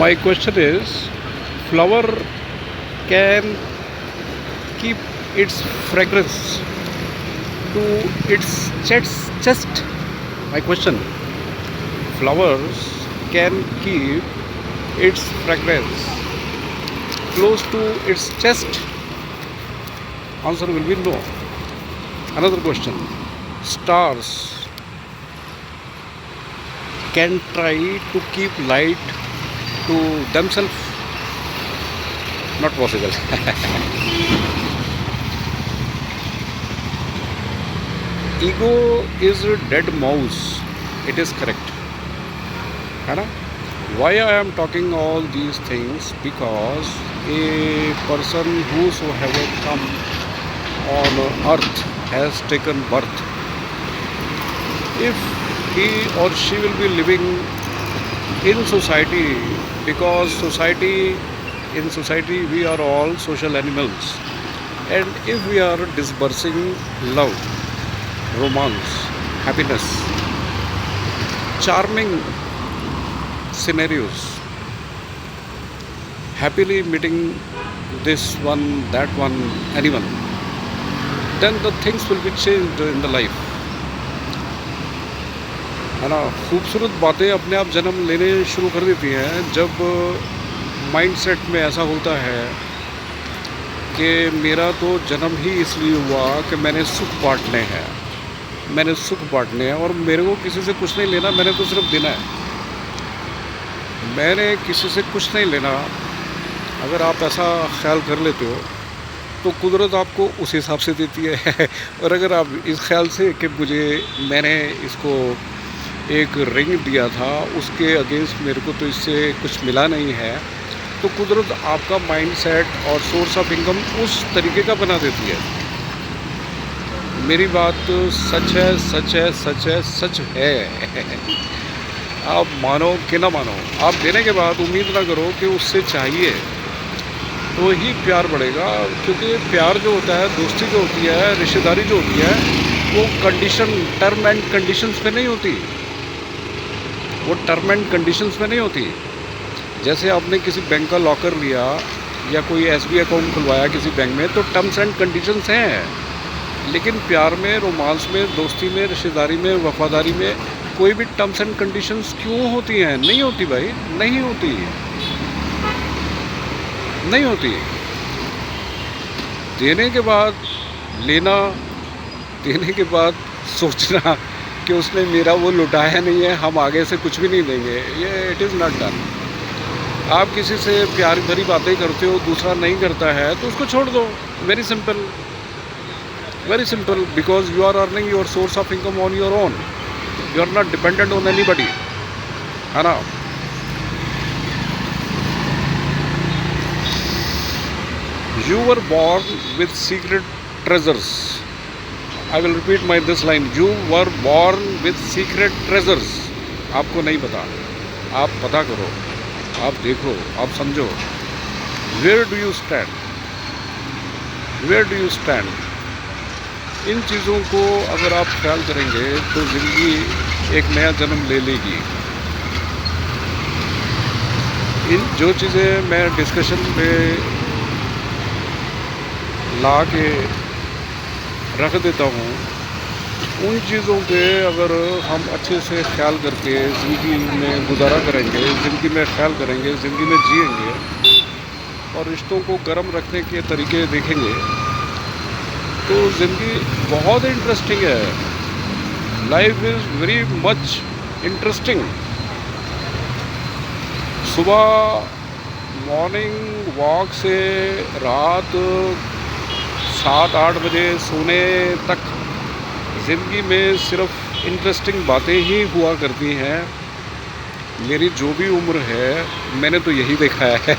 My question is, flower can keep its fragrance to its chest. My question: flowers can keep its fragrance close to its chest. Answer will be no. Another question: stars can try to keep light to themselves. Not possible. Ego is a dead mouse. It is correct. है ना? Why I am talking all these things? Because a person whosoever come on earth has taken birth. If he or she will be living in society, because in society we are all social animals, and if we are disbursing love, romance, happiness, charming scenarios, happily meeting this one, that one, anyone, then the things will be changed in the life, है ना? खूबसूरत बातें अपने आप जन्म लेने शुरू कर देती हैं जब माइंडसेट में ऐसा होता है कि मेरा तो जन्म ही इसलिए हुआ कि मैंने सुख बांटने हैं, मैंने सुख बांटने हैं, और मेरे को किसी से कुछ नहीं लेना, मैंने तो सिर्फ देना है, मैंने किसी से कुछ नहीं लेना। अगर आप ऐसा ख्याल कर लेते हो तो कुदरत आपको उस हिसाब से देती है और अगर आप इस ख्याल से कि मैंने इसको एक रिंग दिया था, उसके अगेंस्ट मेरे को तो इससे कुछ मिला नहीं है, तो कुदरत आपका माइंडसेट और सोर्स ऑफ इनकम उस तरीके का बना देती है। मेरी बात सच है, सच है, सच है, सच है। आप मानो कि ना मानो, आप देने के बाद उम्मीद ना करो कि उससे चाहिए तो ही प्यार बढ़ेगा, क्योंकि प्यार जो होता है, दोस्ती जो होती है, रिश्तेदारी जो होती है, वो कंडीशन, टर्म एंड कंडीशंस पे नहीं होती, वो टर्म एंड कंडीशंस में नहीं होती। जैसे आपने किसी बैंक का लॉकर लिया या कोई एसबी अकाउंट खुलवाया किसी बैंक में, तो टर्म्स एंड कंडीशंस हैं, लेकिन प्यार में, रोमांस में, दोस्ती में, रिश्तेदारी में, वफादारी में कोई भी टर्म्स एंड कंडीशंस क्यों होती हैं? नहीं होती भाई, नहीं होती, नहीं होती। देने के बाद लेना, देने के बाद सोचना कि उसने मेरा वो लुटाया नहीं है, हम आगे से कुछ भी नहीं देंगे, ये इट इज़ नॉट डन। आप किसी से प्यार भरी बातें करते हो, दूसरा नहीं करता है तो उसको छोड़ दो। Very simple, very simple, because you are earning your source of income on your own, you are not dependent on anybody, है ना? You were born with secret treasures. I will repeat this line. You were born with secret treasures. आपको नहीं पता, आप पता करो, आप देखो, आप समझो। Where do you stand? Where do you stand? इन चीज़ों को अगर आप ख्याल करेंगे तो ज़िंदगी एक नया जन्म ले लेगी। इन जो चीज़ें मैं डिस्कशन पे ला के रख देता हूँ, उन चीज़ों पे अगर हम अच्छे से ख्याल करके ज़िंदगी में गुजारा करेंगे, ज़िंदगी में ख्याल करेंगे, ज़िंदगी में जिएंगे और रिश्तों को गर्म रखने के तरीके देखेंगे, तो ज़िंदगी बहुत इंटरेस्टिंग है। Life is very much interesting. सुबह मॉर्निंग वॉक से रात 7-8 बजे सोने तक ज़िंदगी में सिर्फ इंटरेस्टिंग बातें ही हुआ करती हैं। मेरी जो भी उम्र है, मैंने तो यही देखा है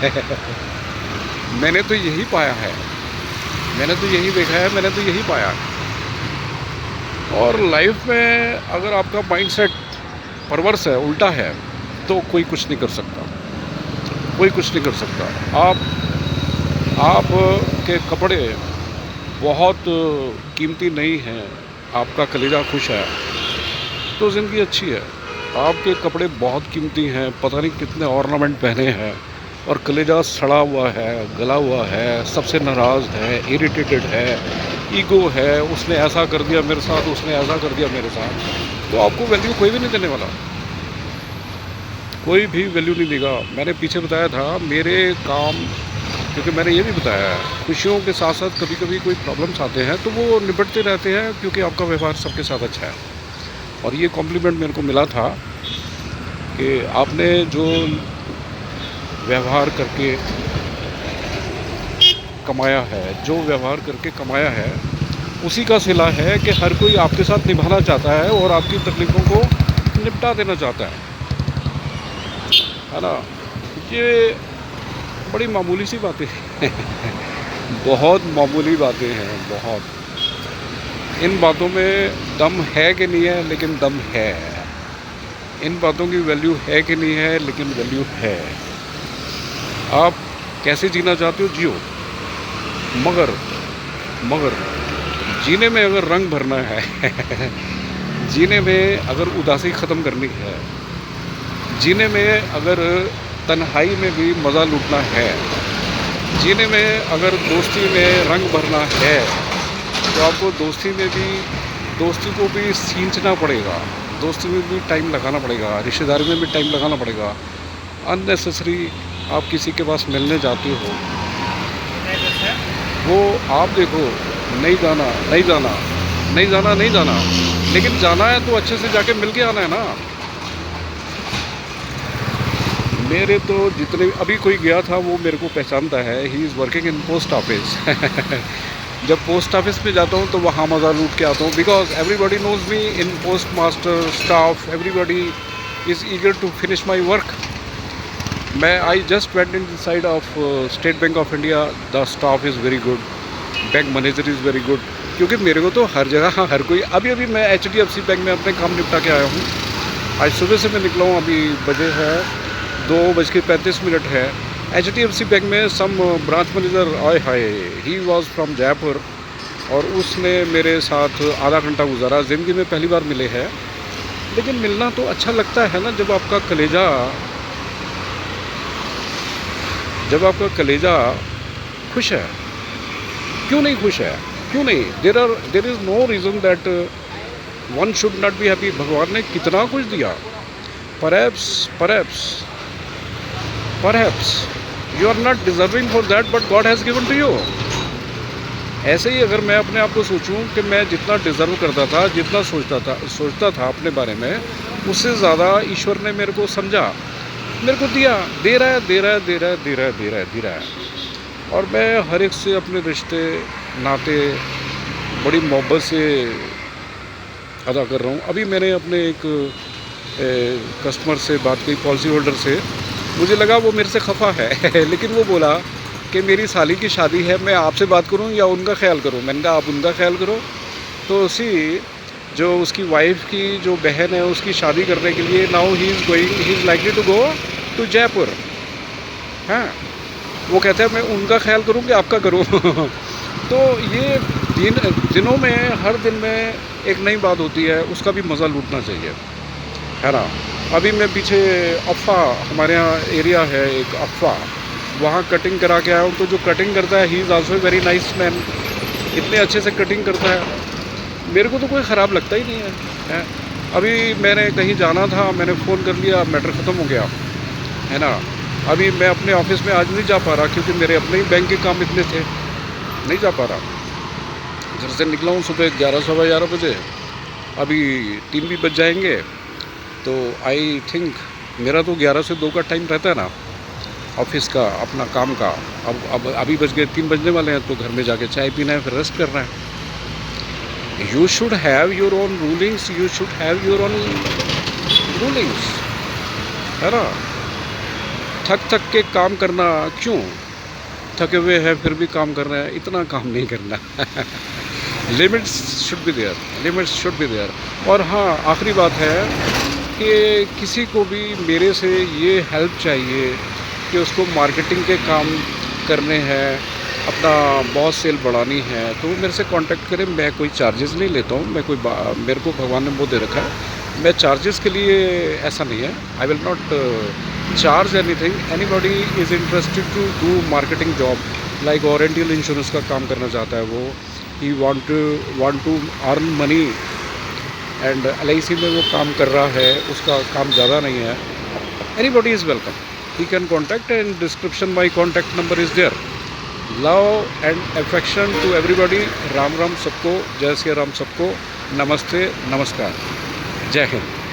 मैंने तो यही पाया है, मैंने तो यही देखा है, मैंने तो यही पाया है। और लाइफ में अगर आपका माइंडसेट परवर्स है, उल्टा है, तो कोई कुछ नहीं कर सकता, कोई कुछ नहीं कर सकता। आप के कपड़े बहुत कीमती नहीं हैं, आपका कलेजा खुश है तो ज़िंदगी अच्छी है। आपके कपड़े बहुत कीमती हैं, पता नहीं कितने ऑर्नामेंट पहने हैं, और कलेजा सड़ा हुआ है, गला हुआ है, सबसे नाराज़ है, इरिटेटेड है, ईगो है, उसने ऐसा कर दिया मेरे साथ, उसने ऐसा कर दिया मेरे साथ, तो आपको वैल्यू कोई भी नहीं देने वाला, कोई भी वैल्यू नहीं देगा। मैंने पीछे बताया था मेरे काम, क्योंकि मैंने ये भी बताया है, खुशियों के साथ साथ कभी कभी कोई प्रॉब्लम्स आते हैं तो वो निपटते रहते हैं, क्योंकि आपका व्यवहार सबके साथ अच्छा है। और ये कॉम्प्लीमेंट मेरे को मिला था कि आपने जो व्यवहार करके कमाया है, जो व्यवहार करके कमाया है, उसी का सिला है कि हर कोई आपके साथ निभाना चाहता है और आपकी तकलीफ़ों को निपटा देना चाहता है ना। ये बड़ी मामूली सी बातें हैं बहुत मामूली बातें हैं, बहुत। इन बातों में दम है कि नहीं है, लेकिन दम है। इन बातों की वैल्यू है कि नहीं है, लेकिन वैल्यू है। आप कैसे जीना चाहते हो जियो, मगर जीने में अगर रंग भरना है जीने में अगर उदासी ख़त्म करनी है, जीने में अगर तन्हाई में भी मज़ा लूटना है, जीने में अगर दोस्ती में रंग भरना है, तो आपको दोस्ती को भी सींचना पड़ेगा, दोस्ती में भी टाइम लगाना पड़ेगा, रिश्तेदारी में भी टाइम लगाना पड़ेगा। अननेसेसरी आप किसी के पास मिलने जाते हो, वो आप देखो, नहीं जाना, लेकिन जाना है तो अच्छे से जाके मिल के आना है ना। मेरे तो जितने अभी कोई गया था वो मेरे को पहचानता है, he is working in post office जब पोस्ट ऑफिस में जाता हूँ तो वहाँ मज़ा लूट के आता हूँ, because everybody knows me in postmaster staff, everybody is eager to finish my work. I just went inside of State Bank of India, the staff is very good, bank manager is very good, क्योंकि मेरे को तो हर जगह हर कोई। अभी मैं HDFC bank में अपने काम निपटा के आया हूँ। आज सुबह से मैं निकला हूँ, अभी बजे है 2:35 है। HDFC बैंक में सम ब्रांच मैनेजर आए हाय, ही वाज फ्रॉम जयपुर, और उसने मेरे साथ आधा घंटा गुजारा। ज़िंदगी में पहली बार मिले हैं, लेकिन मिलना तो अच्छा लगता है ना, जब आपका कलेजा खुश है। क्यों नहीं खुश है, क्यों नहीं? There is no reason that one should not be happy. भगवान ने कितना कुछ दिया। Perhaps you are not deserving for that, but God has given to you. ऐसे ही अगर मैं अपने आप को सोचूं कि मैं जितना डिज़र्व करता था, जितना सोचता था अपने बारे में, उससे ज़्यादा ईश्वर ने मेरे को समझा, मेरे को दिया, दे रहा है। और मैं हर एक से अपने रिश्ते नाते बड़ी मोहब्बत से अदा कर रहा हूँ। अभी मैंने अपने एक कस्टमर से बात की, पॉलिसी होल्डर से। मुझे लगा वो मेरे से खफा है लेकिन वो बोला कि मेरी साली की शादी है, मैं आपसे बात करूं या उनका ख्याल करूं? मैंने कहा आप उनका ख्याल करो। तो जो उसकी वाइफ की जो बहन है, उसकी शादी करने के लिए now he is likely to go to Jaipur. हाँ, वो कहते हैं मैं उनका ख्याल करूं कि आपका करूं तो ये दिनों में, हर दिन में एक नई बात होती है, उसका भी मज़ा लूटना चाहिए, है ना। अभी मैं पीछे अफ़ा, हमारे यहाँ एरिया है एक अफ़ा, वहाँ कटिंग करा के आया हूँ। तो जो कटिंग करता है, he is also very nice man, इतने अच्छे से कटिंग करता है, मेरे को तो कोई ख़राब लगता ही नहीं है। अभी मैंने कहीं जाना था, मैंने फ़ोन कर लिया, मैटर ख़त्म हो गया, है ना। अभी मैं अपने ऑफिस में आज नहीं जा पा रहा, क्योंकि मेरे अपने ही बैंक के काम इतने थे, नहीं जा पा रहा। घर से निकला हूँ सुबह 11 सवा 11 बजे, अभी 3 भी बज जाएंगे। तो आई थिंक मेरा तो 11 से 2 का टाइम रहता है ना ऑफिस का, अपना काम का। अब अभी बज गए 3 बजने वाले हैं, तो घर में जाके चाय पीना है, फिर रेस्ट करना है। You should have your own rulings, है ना। थक के काम करना, क्यों? थके हुए हैं फिर भी काम कर रहे हैं, इतना काम नहीं करना लिमिट्स शुड बी देयर। और हाँ, आखिरी बात है कि किसी को भी मेरे से ये हेल्प चाहिए कि उसको मार्केटिंग के काम करने हैं, अपना बहुत सेल बढ़ानी है, तो वो मेरे से कांटेक्ट करें। मैं कोई चार्जेस नहीं लेता हूँ, मेरे को भगवान ने वो दे रखा है मैं चार्जेस के लिए ऐसा नहीं है, I will not charge anything. Anybody is interested to do marketing job, like oriental insurance का काम करना चाहता है वो, he want to earn money and LIC में वो काम कर रहा है, उसका काम ज़्यादा नहीं है, anybody is welcome, he can contact and description my contact number is there. Love and affection to everybody. Ram Ram सबको, जय श्री राम सबको, नमस्ते नमस्कार, जय हिंद।